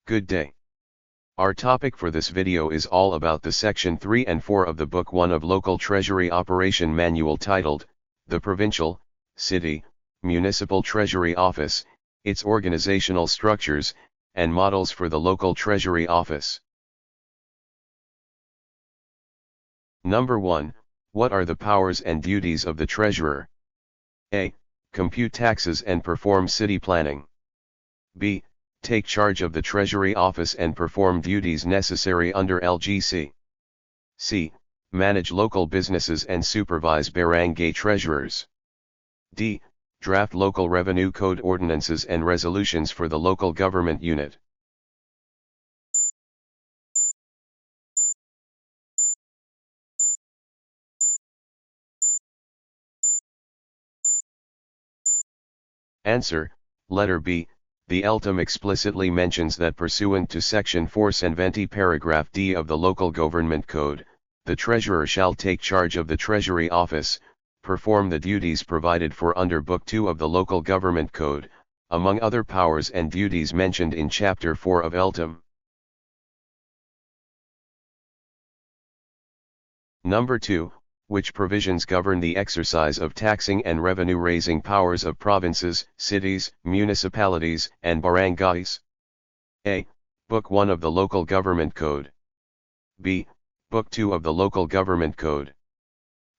Good day. Our topic for this video is all about the Section 3 and 4 of the Book 1 of Local Treasury Operation Manual titled, The Provincial, City, Municipal Treasury Office, its Organizational Structures, and Models for the Local Treasury Office. Number 1, what are the powers and duties of the Treasurer? A. Compute taxes and perform city planning. B. Take charge of the Treasury Office and perform duties necessary under LGC. C. Manage local businesses and supervise barangay treasurers. D. Draft local revenue code ordinances and resolutions for the local government unit. Answer, letter B. The LTOM explicitly mentions that pursuant to Section 470 paragraph D of the Local Government Code, the Treasurer shall take charge of the Treasury Office, perform the duties provided for under Book 2 of the Local Government Code, among other powers and duties mentioned in Chapter 4 of LTOM. Number 2, which provisions govern the exercise of taxing and revenue-raising powers of provinces, cities, municipalities, and barangays? A. Book 1 of the Local Government Code. B. Book 2 of the Local Government Code.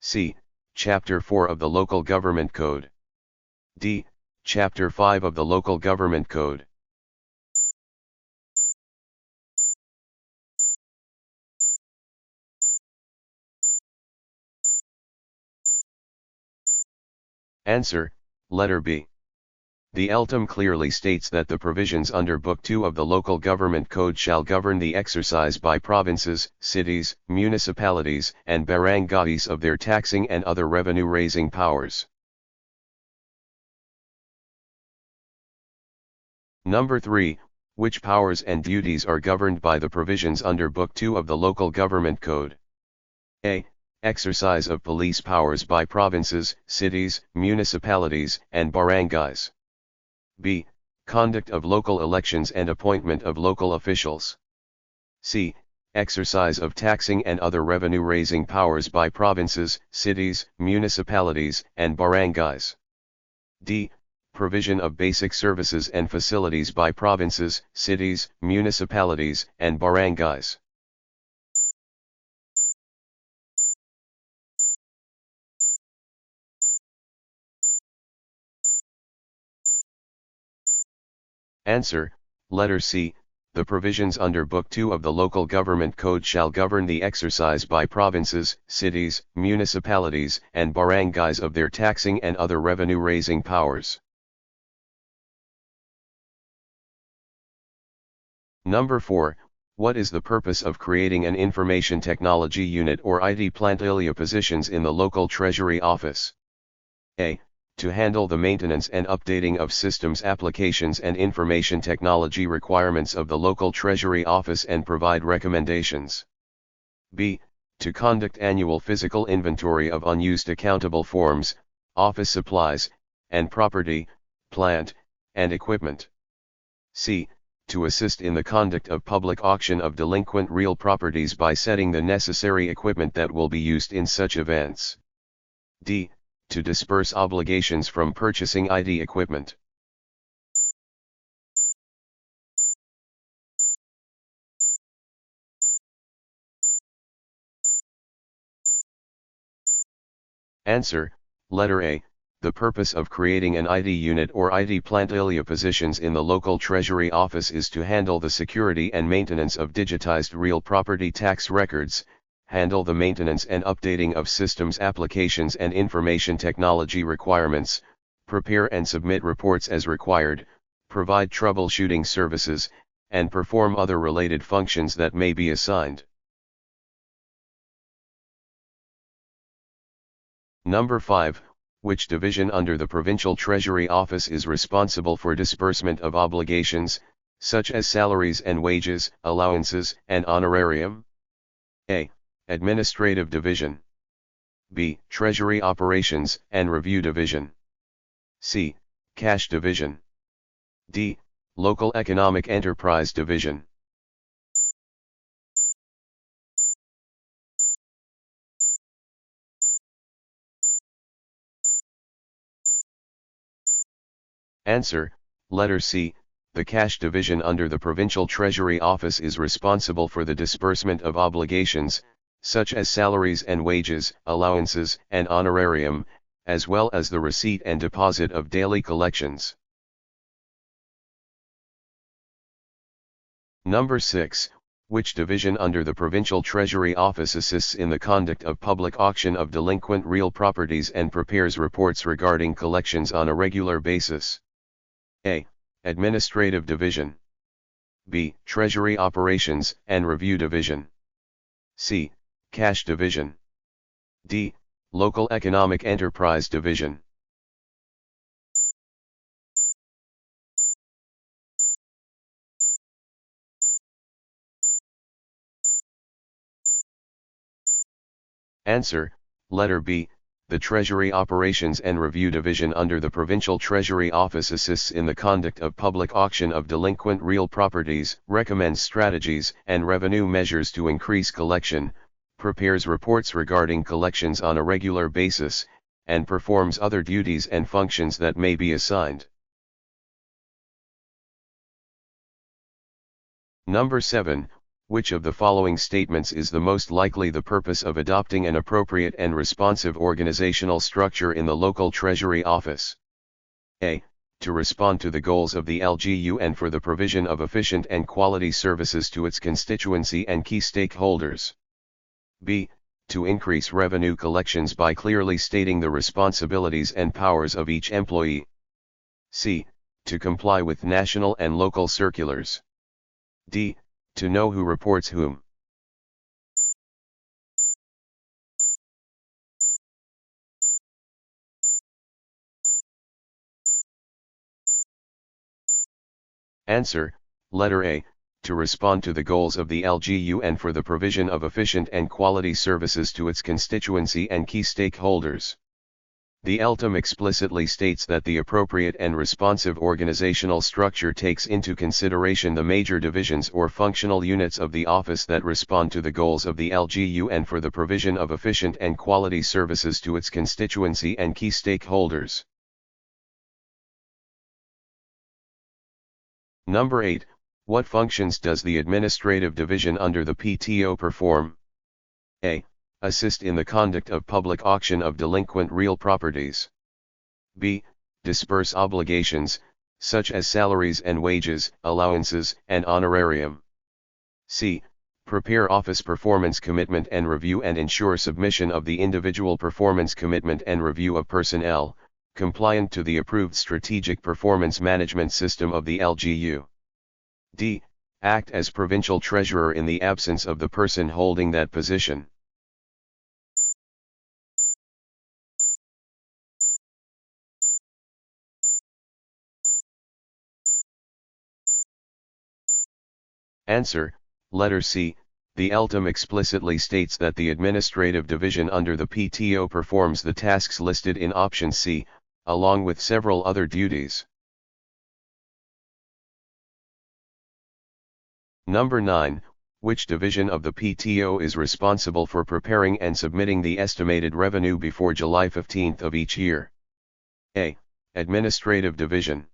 C. Chapter 4 of the Local Government Code. D. Chapter 5 of the Local Government Code. Answer, letter B. The LTOM clearly states that the provisions under Book 2 of the Local Government Code shall govern the exercise by provinces, cities, municipalities, and barangays of their taxing and other revenue-raising powers. Number 3, which powers and duties are governed by the provisions under Book 2 of the Local Government Code? A. Exercise of police powers by provinces, cities, municipalities, and barangays. B. Conduct of local elections and appointment of local officials. C. Exercise of taxing and other revenue-raising powers by provinces, cities, municipalities, and barangays. D. Provision of basic services and facilities by provinces, cities, municipalities, and barangays. Answer, letter C. The provisions under Book 2 of the Local Government Code shall govern the exercise by provinces, cities, municipalities, and barangays of their taxing and other revenue-raising powers. Number 4, what is the purpose of creating an Information Technology Unit or IT plantilla positions in the Local Treasury Office? A. To handle the maintenance and updating of systems applications and information technology requirements of the Local Treasury Office and provide recommendations. B. To conduct annual physical inventory of unused accountable forms, office supplies, and property, plant, and equipment. C. To assist in the conduct of public auction of delinquent real properties by setting the necessary equipment that will be used in such events. D. To disburse obligations from purchasing IT equipment. Answer, letter A. The purpose of creating an IT unit or IT plantilla positions in the Local Treasury Office is to handle the security and maintenance of digitized real property tax records, handle the maintenance and updating of systems applications and information technology requirements, prepare and submit reports as required, provide troubleshooting services, and perform other related functions that may be assigned. Number 5, which division under the Provincial Treasury Office is responsible for disbursement of obligations, such as salaries and wages, allowances, and honorarium? A. Administrative Division. B. Treasury Operations and Review Division. C. Cash Division. D. Local Economic Enterprise Division. Answer, letter C. The Cash Division under the Provincial Treasury Office is responsible for the disbursement of obligations, such as salaries and wages, allowances, and honorarium, as well as the receipt and deposit of daily collections. Number 6. Which division under the Provincial Treasury Office assists in the conduct of public auction of delinquent real properties and prepares reports regarding collections on a regular basis? A. Administrative Division. B. Treasury Operations and Review Division. C. Cash Division. D. Local Economic Enterprise Division. Answer, letter B. The Treasury Operations and Review Division under the Provincial Treasury Office assists in the conduct of public auction of delinquent real properties, recommends strategies and revenue measures to increase collection, prepares reports regarding collections on a regular basis, and performs other duties and functions that may be assigned. Number 7. Which of the following statements is the most likely the purpose of adopting an appropriate and responsive organizational structure in the Local Treasury Office? A. To respond to the goals of the LGU and for the provision of efficient and quality services to its constituency and key stakeholders. B. To increase revenue collections by clearly stating the responsibilities and powers of each employee. C. To comply with national and local circulars. D. To know who reports whom. Answer, letter A. To respond to the goals of the LGU and for the provision of efficient and quality services to its constituency and key stakeholders. The LTOM explicitly states that the appropriate and responsive organizational structure takes into consideration the major divisions or functional units of the office that respond to the goals of the LGU and for the provision of efficient and quality services to its constituency and key stakeholders. Number 8. What functions does the Administrative Division under the PTO perform? A. Assist in the conduct of public auction of delinquent real properties. B. Disburse obligations, such as salaries and wages, allowances, and honorarium. C. Prepare office performance commitment and review and ensure submission of the individual performance commitment and review of personnel, compliant to the approved strategic performance management system of the LGU. D. Act as provincial treasurer in the absence of the person holding that position. Answer, letter C. The LTOM explicitly states that the Administrative Division under the PTO performs the tasks listed in option C, along with several other duties. Number 9. Which division of the PTO is responsible for preparing and submitting the estimated revenue before July 15th of each year? A. Administrative Division.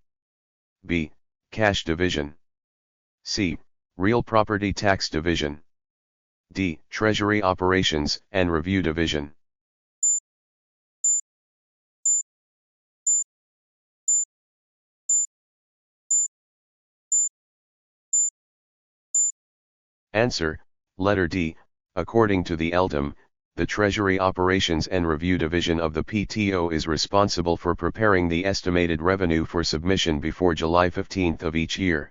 B. Cash Division. C. Real Property Tax Division. D. Treasury Operations and Review Division. Answer, letter D. According to the LTOM, the Treasury Operations and Review Division of the PTO is responsible for preparing the estimated revenue for submission before July 15th of each year.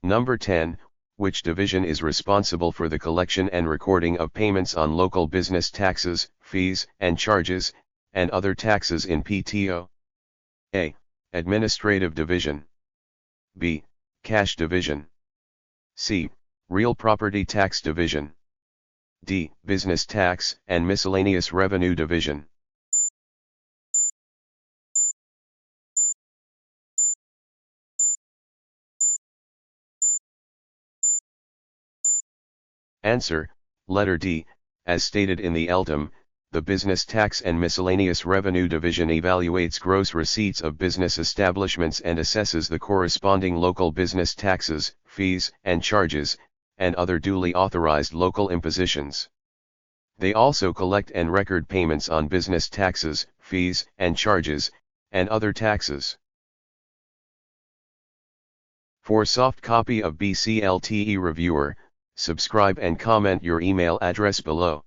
Number 10. Which division is responsible for the collection and recording of payments on local business taxes, fees, and charges, and other taxes in PTO? A. Administrative Division. B. Cash Division. C. Real Property Tax Division. D. Business Tax and Miscellaneous Revenue Division. Answer, letter D, as stated in the LTOM, the Business Tax and Miscellaneous Revenue Division evaluates gross receipts of business establishments and assesses the corresponding local business taxes, fees and charges, and other duly authorized local impositions. They also collect and record payments on business taxes, fees and charges, and other taxes. For soft copy of BCLTE Reviewer, subscribe and comment your email address below.